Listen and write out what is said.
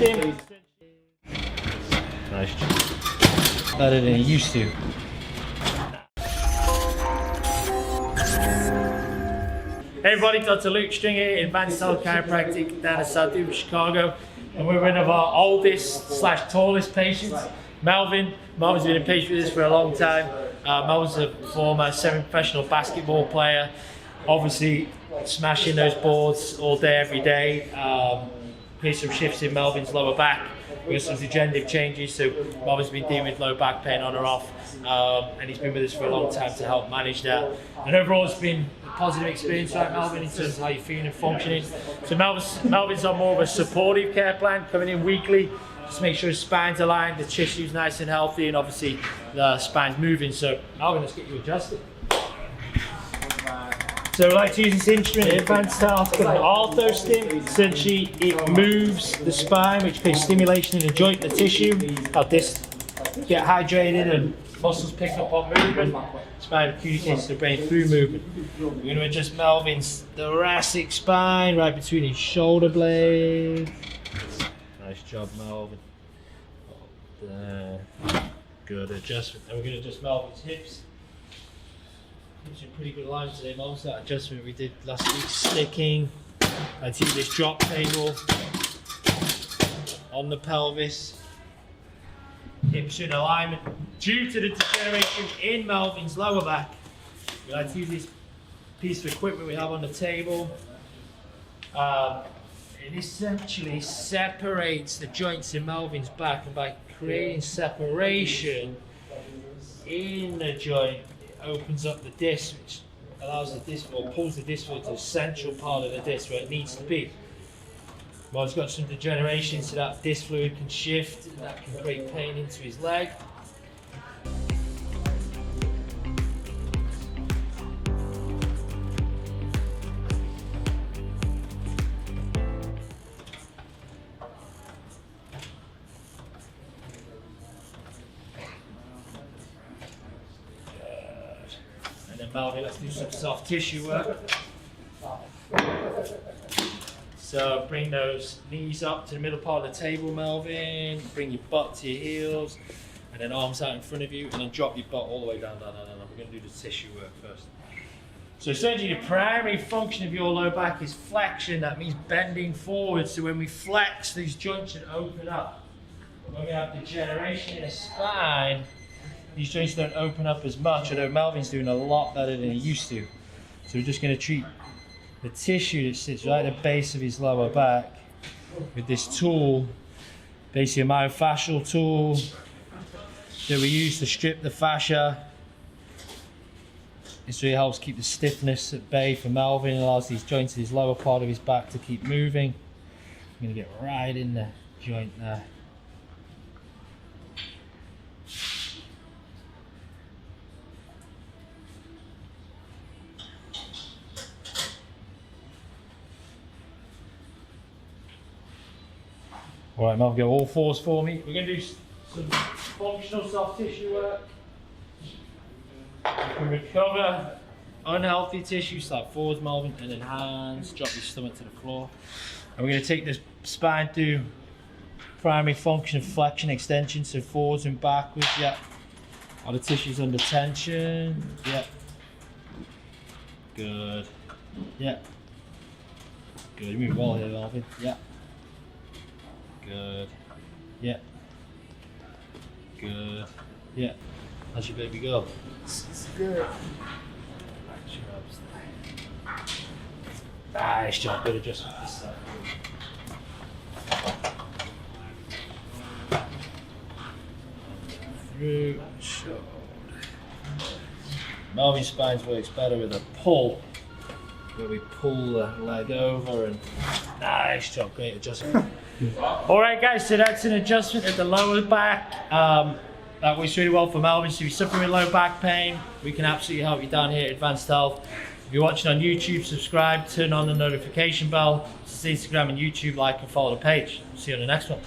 him. Nice job. Better than he used to. Hey everybody, Dr. Luke Stringer here, Advanced Health Chiropractic down in South Chicago. And we're one of our oldest / tallest patients, Melvin. Melvin's been a patient with us for a long time. Melvin's a former semi-professional basketball player. Obviously smashing those boards all day, every day. Made some shifts in Melvin's lower back. We got some degenerative changes, so Melvin's been dealing with low back pain on or off, and he's been with us for a long time to help manage that. And overall, it's been a positive experience, right, Melvin, in terms of how you're feeling and functioning. So Melvin's on more of a supportive care plan, coming in weekly, just make sure his spine's aligned, the tissue's nice and healthy, and obviously the spine's moving. So Melvin, let's get you adjusted. So we like to use this instrument, Advanced Health, called an orthostim. Essentially, it moves the spine, which creates stimulation in the joint, the tissue, how this get hydrated and muscles pick up on movement. Spine communicates to the brain through movement. We're going to adjust Melvin's thoracic spine right between his shoulder blades. Nice job, Melvin. Good adjustment. And we're going to adjust Melvin's hips. It's in pretty good line today, Melvin's that adjustment we did last week, sticking. I see this drop table on the pelvis. Hips in alignment. Due to the degeneration in Melvin's lower back, we like to use this piece of equipment we have on the table. It essentially separates the joints in Melvin's back, and by creating separation in the joint, opens up the disc, which allows the disc, or pulls the disc into the central part of the disc where it needs to be. Well, he's got some degeneration, so that disc fluid can shift, and that can create pain into his leg. Melvin, let's do some soft tissue work. So bring those knees up to the middle part of the table, Melvin. Bring your butt to your heels, and then arms out in front of you, and then drop your butt all the way down. We're going to do the tissue work first. So essentially, the primary function of your low back is flexion. That means bending forward. So when we flex, these joints should open up. When we have degeneration in the spine, these joints don't open up as much, although Melvin's doing a lot better than he used to. So we're just going to treat the tissue that sits right at the base of his lower back with this tool, basically a myofascial tool that we use to strip the fascia. This really helps keep the stiffness at bay for Melvin, and allows these joints in his lower part of his back to keep moving. I'm going to get right in the joint there. All right, Melvin, go all fours for me. We're going to do some functional soft tissue work. You can recover unhealthy tissue, start forwards, Melvin, and then hands, drop your stomach to the floor. And we're going to take this spine through primary function of flexion, extension, so forwards and backwards, yeah. Are the tissues under tension? Yeah. Good. Yeah. Good, you move well here, Melvin. Yeah. Good. Yeah. Good. Yeah. How's your baby girl? It's good. Nice job. Good adjustment this side. Through, shoulder. Melvin's spine works better with a pull, where we pull the leg over, and nice job. Great adjustment. Alright guys, so that's an adjustment at the lower back. That works really well for Melvin. So if you're suffering with low back pain, we can absolutely help you down here at Advanced Health. If you're watching on YouTube, subscribe, turn on the notification bell. This is Instagram and YouTube, like and follow the page. See you on the next one.